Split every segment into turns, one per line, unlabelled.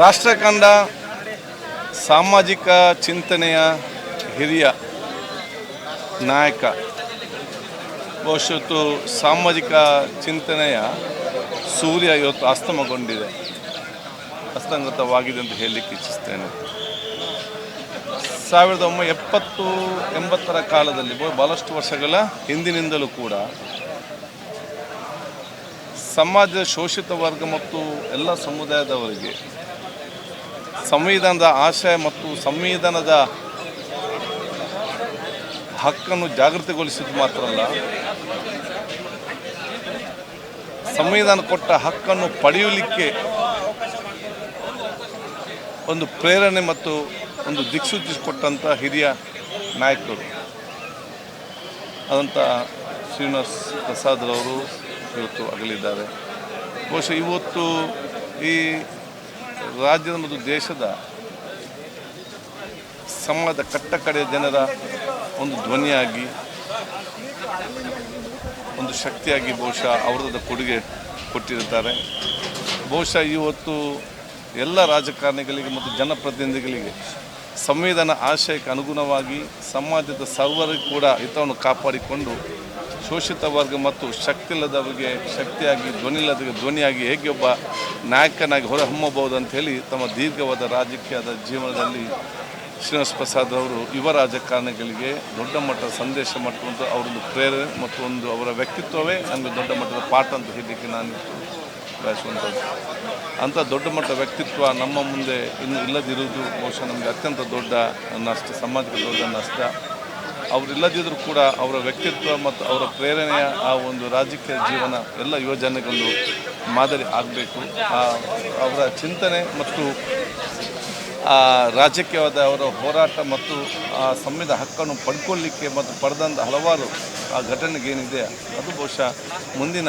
ರಾಷ್ಟ್ರ ಕಂಡ ಸಾಮಾಜಿಕ ಚಿಂತನೆಯ ಹಿರಿಯ ನಾಯಕ, ಬಹುಶಃ ಸಾಮಾಜಿಕ ಚಿಂತನೆಯ ಸೂರ್ಯ ಇವತ್ತು ಅಸ್ತಂಗತವಾಗಿದೆ ಅಂತ ಹೇಳಲಿಕ್ಕೆ ಇಚ್ಛಿಸ್ತೇನೆ. 1970-80ರ ಕಾಲದಲ್ಲಿ ಬಹಳಷ್ಟು ವರ್ಷಗಳ ಹಿಂದಿನಿಂದಲೂ ಕೂಡ ಸಮಾಜದ ಶೋಷಿತ ವರ್ಗ ಮತ್ತು ಎಲ್ಲ ಸಮುದಾಯದವರಿಗೆ ಸಂವಿಧಾನದ ಆಶಯ ಮತ್ತು ಸಂವಿಧಾನದ ಹಕ್ಕನ್ನು ಜಾಗೃತಿಗೊಳಿಸಿದ್ದು ಮಾತ್ರ ಅಲ್ಲ, ಸಂವಿಧಾನ ಕೊಟ್ಟ ಹಕ್ಕನ್ನು ಪಡೆಯಲಿಕ್ಕೆ ಒಂದು ಪ್ರೇರಣೆ ಮತ್ತು ಒಂದು ದಿಕ್ಸೂಚಿ ಕೊಟ್ಟಂಥ ಹಿರಿಯ ನಾಯಕರು ಆದಂಥ ಶ್ರೀನಿವಾಸ್ ಪ್ರಸಾದ್ರವರು ಇವತ್ತು ಅಗಲಿದ್ದಾರೆ. ಬಹುಶಃ ಇವತ್ತು ಈ ರಾಜ್ಯದ ಮತ್ತು ದೇಶದ ಸಮಾಜದ ಕಟ್ಟಕಡೆಯ ಜನರ ಒಂದು ಧ್ವನಿಯಾಗಿ, ಒಂದು ಶಕ್ತಿಯಾಗಿ ಬಹುಶಃ ಅವರದ ಕೊಡುಗೆ ಕೊಟ್ಟಿರುತ್ತಾರೆ. ಬಹುಶಃ ಇವತ್ತು ಎಲ್ಲ ರಾಜಕಾರಣಿಗಳಿಗೆ ಮತ್ತು ಜನಪ್ರತಿನಿಧಿಗಳಿಗೆ ಸಂವಿಧಾನ ಆಶಯಕ್ಕೆ ಅನುಗುಣವಾಗಿ ಸಮಾಜದ ಸರ್ವರಿಗೂ ಕೂಡ ಹಿತವನ್ನು ಕಾಪಾಡಿಕೊಂಡು ಶೋಷಿತ ವರ್ಗ ಮತ್ತು ಶಕ್ತಿ ಇಲ್ಲದವರಿಗೆ ಶಕ್ತಿಯಾಗಿ, ಧ್ವನಿ ಇಲ್ಲದವರಿಗೆ ಧ್ವನಿಯಾಗಿ ಹೇಗೆ ಒಬ್ಬ ನಾಯಕನಾಗಿ ಹೊರಹೊಮ್ಮಬಹುದು ಅಂತ ಹೇಳಿ ತಮ್ಮ ದೀರ್ಘವಾದ ರಾಜಕೀಯದ ಜೀವನದಲ್ಲಿ ಶ್ರೀನಿವಾಸ್ ಪ್ರಸಾದ್ ಅವರು ಯುವ ರಾಜಕಾರಣಿಗಳಿಗೆ ದೊಡ್ಡ ಮಟ್ಟದ ಸಂದೇಶ ಮಾಡಿಕೊಂಡು ಅವರೊಂದು ಪ್ರೇರಣೆ ಮತ್ತು ಒಂದು ಅವರ ವ್ಯಕ್ತಿತ್ವವೇ ನಮಗೆ ದೊಡ್ಡ ಮಟ್ಟದ ಪಾಠ ಅಂತ ಹೇಳಲಿಕ್ಕೆ ನಾನು ಬಯಸುವಂಥದ್ದು. ಅಂಥ ದೊಡ್ಡ ಮಟ್ಟದ ವ್ಯಕ್ತಿತ್ವ ನಮ್ಮ ಮುಂದೆ ಇನ್ನು ಇಲ್ಲದಿರುವುದು ಬಹುಶಃ ನಮಗೆ ಅತ್ಯಂತ ದೊಡ್ಡ ನಷ್ಟ, ಸಮಾಜಕ್ಕೆ ದೊಡ್ಡ ನಷ್ಟ. ಅವರಿಲ್ಲದಿದ್ದರೂ ಕೂಡ ಅವರ ವ್ಯಕ್ತಿತ್ವ ಮತ್ತು ಅವರ ಪ್ರೇರಣೆಯ ಆ ಒಂದು ರಾಜಕೀಯ ಜೀವನ ಎಲ್ಲ ಯುವಜನಗೊಂದು ಮಾದರಿ ಆಗಬೇಕು. ಅವರ ಚಿಂತನೆ ಮತ್ತು ಆ ರಾಜಕೀಯವಾದ ಅವರ ಹೋರಾಟ ಮತ್ತು ಆ ಸಂವಿಧಾನ ಹಕ್ಕನ್ನು ಪಡ್ಕೊಳ್ಳಿಕ್ಕೆ ಮತ್ತು ಪಡೆದಂಥ ಹಲವಾರು ಆ ಘಟನೆಗೆ ಏನಿದೆ ಅದು ಬಹುಶಃ ಮುಂದಿನ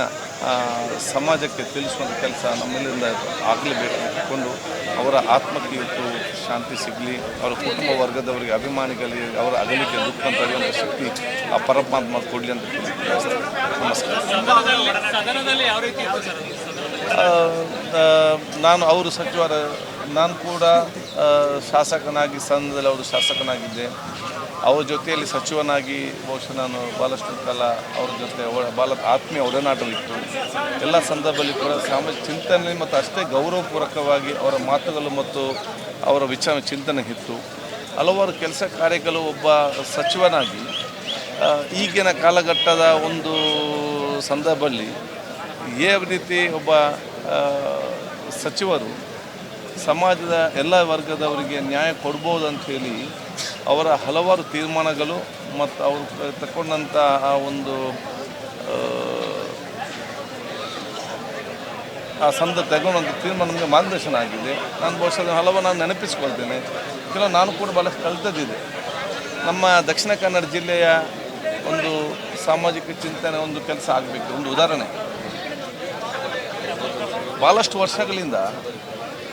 ಸಮಾಜಕ್ಕೆ ತಿಳಿಸುವಂಥ ಕೆಲಸ ನಮ್ಮೆಲ್ಲಿಂದ ಆಗಲೇಬೇಕು. ಅವರ ಆತ್ಮಕ್ಕೆ ಇವತ್ತು ಶಾಂತಿ ಸಿಗಲಿ, ಅವರ ಕುಟುಂಬ ವರ್ಗದವರಿಗೆ, ಅಭಿಮಾನಿಗಳಿಗೆ ಅವರ ಅಗಲಿಕೆ ದುಃಖ ಅಂತ ಹೇಳುವಂಥ ಶಕ್ತಿ ಆ ಪರಮಾತ್ಮ ಕೊಡಲಿ ಅಂತ ನಮಸ್ಕಾರ. ನಾನು ಅವರು ಸಚಿವರ, ನಾನು ಕೂಡ ಶಾಸಕನಾಗಿ ಸದನದಲ್ಲಿ ಅವರು ಶಾಸಕನಾಗಿದ್ದೆ. ಅವ್ರ ಜೊತೆಯಲ್ಲಿ ಸಚಿವನಾಗಿ ಬಹುಶಃ ನಾನು ಭಾಳಷ್ಟು ಕಾಲ ಅವ್ರ ಜೊತೆ ಭಾಳ ಆತ್ಮೀಯ ಒಡನಾಟವಿತ್ತು. ಎಲ್ಲ ಸಂದರ್ಭದಲ್ಲಿ ಕೂಡ ಸಾಮಾಜಿಕ ಚಿಂತನೆ ಮತ್ತು ಅಷ್ಟೇ ಗೌರವಪೂರ್ವಕವಾಗಿ ಅವರ ಮಾತುಗಳು ಮತ್ತು ಅವರ ಚಿಂತನೆ ಇತ್ತು. ಹಲವಾರು ಕೆಲಸ ಕಾರ್ಯಗಳು ಒಬ್ಬ ಸಚಿವನಾಗಿ ಈಗಿನ ಕಾಲಘಟ್ಟದ ಒಂದು ಸಂದರ್ಭದಲ್ಲಿ ಯಾವ ರೀತಿ ಒಬ್ಬ ಸಚಿವರು ಸಮಾಜದ ಎಲ್ಲ ವರ್ಗದವರಿಗೆ ನ್ಯಾಯ ಕೊಡ್ಬೋದು ಅಂಥೇಳಿ ಅವರ ಹಲವಾರು ತೀರ್ಮಾನಗಳು ಮತ್ತು ಅವರು ತಗೊಂಡಂಥ ಆ ಒಂದು ತಗೊಂಡಂಥ ತೀರ್ಮಾನ ನಮಗೆ ಮಾರ್ಗದರ್ಶನ ಆಗಿದೆ. ನಾನು ಬಹುಶಃ ಹಲವು ನಾನು ನೆನಪಿಸ್ಕೊಳ್ತೇನೆ. ಕೆಲವು ನಾನು ಕೂಡ ಭಾಳಷ್ಟು ಕಲಿತದ್ದಿದೆ. ನಮ್ಮ ದಕ್ಷಿಣ ಕನ್ನಡ ಜಿಲ್ಲೆಯ ಒಂದು ಸಾಮಾಜಿಕ ಚಿಂತನೆ ಒಂದು ಕೆಲಸ ಆಗಬೇಕು. ಒಂದು ಉದಾಹರಣೆ, ಭಾಳಷ್ಟು ವರ್ಷಗಳಿಂದ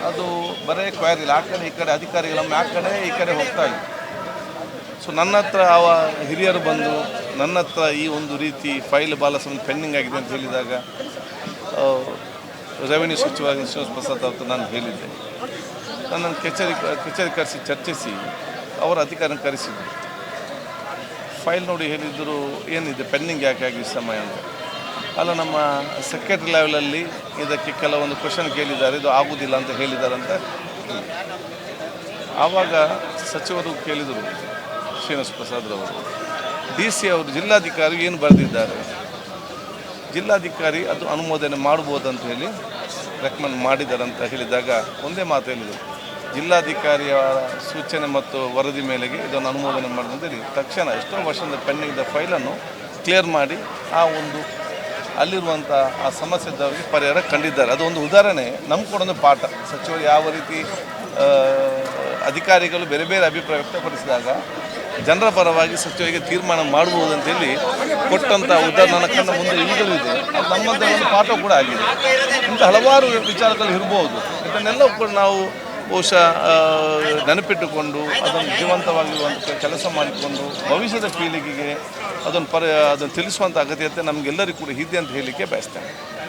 ಅದು ಬರೀ ಕ್ವೈರಿಲ್ಲ, ಆ ಕಡೆ ಈ ಕಡೆ ಅಧಿಕಾರಿಗಳಮ್ಮ ಆ ಕಡೆ ಈ ಕಡೆ ಹೋಗ್ತಾ ಇದ್ದರು. ಸೊ ನನ್ನ ಹತ್ರ ಹಿರಿಯರು ಬಂದು ನನ್ನ ಹತ್ರ ಈ ಒಂದು ರೀತಿ ಫೈಲ್ ಭಾಳ ಪೆಂಡಿಂಗ್ ಆಗಿದೆ ಅಂತ ಹೇಳಿದಾಗ ರೆವಿನ್ಯೂ ಸಚಿವ ಶ್ರೀನಿವಾಸ್ ಪ್ರಸಾದ್ ಅವ್ರ ನಾನು ಹೇಳಿದ್ದೆ. ನನ್ನನ್ನು ಕಚೇರಿ ಕರೆಸಿ ಚರ್ಚಿಸಿ ಅವರ ಅಧಿಕಾರಿನ ಕರೆಸಿದ್ರು. ಫೈಲ್ ನೋಡಿ ಹೇಳಿದ್ರು, ಏನಿದೆ ಪೆಂಡಿಂಗ್ ಯಾಕೆ ಆಗಿದೆ ಸಮಯ ಅಂತ. ಅಲ್ಲ, ನಮ್ಮ ಸೆಕ್ರೆಟರಿ ಲೆವೆಲಲ್ಲಿ ಇದಕ್ಕೆ ಕೆಲವೊಂದು ಕ್ವಶನ್ ಕೇಳಿದ್ದಾರೆ, ಇದು ಆಗುವುದಿಲ್ಲ ಅಂತ ಹೇಳಿದ್ದಾರೆ ಅಂತ. ಆವಾಗ ಸಚಿವರು ಕೇಳಿದರು ಶ್ರೀನಿವಾಸ್ ಪ್ರಸಾದ್ರವರು, DC ಅವರು ಜಿಲ್ಲಾಧಿಕಾರಿ ಏನು ಬರೆದಿದ್ದಾರೆ, ಜಿಲ್ಲಾಧಿಕಾರಿ ಅದು ಅನುಮೋದನೆ ಮಾಡ್ಬೋದು ಅಂತ ಹೇಳಿ ರೆಕಮೆಂಡ್ ಮಾಡಿದ್ದಾರೆ ಅಂತ ಹೇಳಿದಾಗ ಒಂದೇ ಮಾತು ಹೇಳಿದರು, ಜಿಲ್ಲಾಧಿಕಾರಿಯ ಸೂಚನೆ ಮತ್ತು ವರದಿ ಮೇಲೆಗೆ ಇದನ್ನು ಅನುಮೋದನೆ ಮಾಡಿದಂತೇಳಿ ತಕ್ಷಣ ಎಷ್ಟೋ ವರ್ಷದ ಪೆಂಡಿಂಗ್ ಫೈಲನ್ನು ಕ್ಲಿಯರ್ ಮಾಡಿ ಆ ಒಂದು ಅಲ್ಲಿರುವಂಥ ಆ ಸಮಸ್ಯೆದವರಿಗೆ ಪರಿಹಾರ ಕಂಡಿದ್ದಾರೆ. ಅದೊಂದು ಉದಾಹರಣೆ, ನಮ್ಗೆ ಕೂಡ ಒಂದು ಪಾಠ. ಸಚಿವರು ಯಾವ ರೀತಿ ಅಧಿಕಾರಿಗಳು ಬೇರೆ ಬೇರೆ ಅಭಿಪ್ರಾಯ ವ್ಯಕ್ತಪಡಿಸಿದಾಗ ಜನರ ಪರವಾಗಿ ಸಚಿವರಿಗೆ ತೀರ್ಮಾನ ಮಾಡಬಹುದು ಅಂತೇಳಿ ಕೊಟ್ಟಂಥ ಉದಾಹರಣೆ ನನ್ನ ಕಣ್ಣ ಮುಂದೆ ಈಗಲೂ ಇದೆ. ಅದು ನಮ್ಮಂಥ ಒಂದು ಪಾಠ ಕೂಡ ಆಗಿದೆ. ಇಂಥ ಹಲವಾರು ವಿಚಾರಗಳು ಇರ್ಬೋದು. ಇದನ್ನೆಲ್ಲ ಕೂಡ ನಾವು ಬಹುಶಃ ನೆನಪಿಟ್ಟುಕೊಂಡು ಅದನ್ನು ಜೀವಂತವಾಗಿರುವಂಥ ಕೆಲಸ ಮಾಡಿಕೊಂಡು ಭವಿಷ್ಯದ ಪೀಳಿಗೆಗೆ ಅದನ್ನು ತಿಳಿಸುವಂಥ ಅಗತ್ಯತೆ ನಮಗೆಲ್ಲರಿಗೂ ಕೂಡ ಇದೆ ಅಂತ ಹೇಳಲಿಕ್ಕೆ ಬಯಸ್ತೇನೆ.